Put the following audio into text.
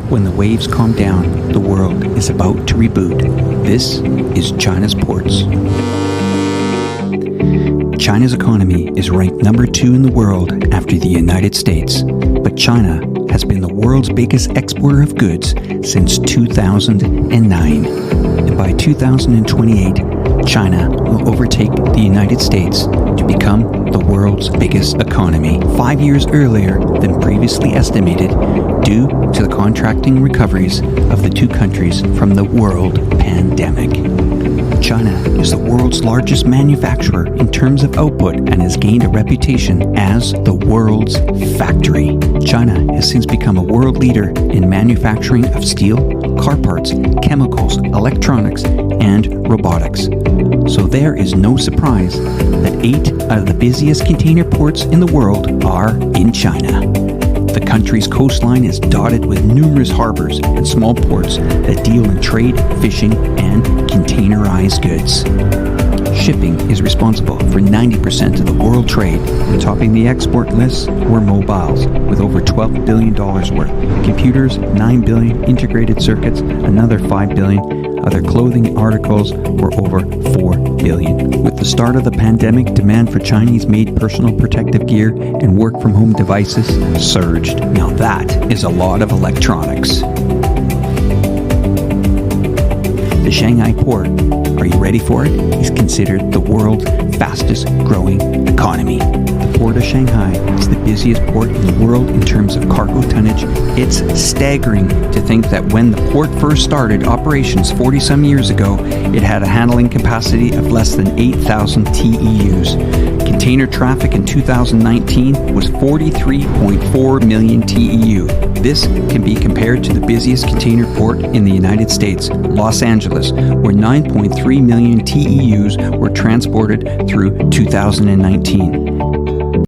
When the waves calm down, the world is about to reboot. This is China's ports. China's economy is ranked number 2 in the world after the United States, but China has been the world's biggest exporter of goods since 2009. And by 2028, China will overtake the United States to become the world's biggest economy, 5 years earlier than previously estimated, due to the contracting recoveries of the two countries from the world pandemic. China is the world's largest manufacturer in terms of output and has gained a reputation as the world's factory. China has since become a world leader in manufacturing of steel, car parts, chemicals, electronics, and robotics. So there is no surprise that 8 out of the busiest container ports in the world are in China. The country's coastline is dotted with numerous harbors and small ports that deal in trade, fishing, and containerized goods. Shipping is responsible for 90% of the world trade, and topping the export list were mobiles, with over $12 billion worth, computers, $9 billion, integrated circuits, another $5 billion, other clothing articles were over $4 billion. With the start of the pandemic, demand for Chinese-made personal protective gear and work-from-home devices surged. Now that is a lot of electronics. The Shanghai port, are you ready for it, is considered the world's fastest growing economy. The port of Shanghai is the busiest port in the world in terms of cargo tonnage. It's staggering to think that when the port first started operations 40-some years ago, it had a handling capacity of less than 8,000 TEUs. Container traffic in 2019 was 43.4 million TEU. This can be compared to the busiest container port in the United States, Los Angeles, where 9.3 million TEUs were transported through 2019.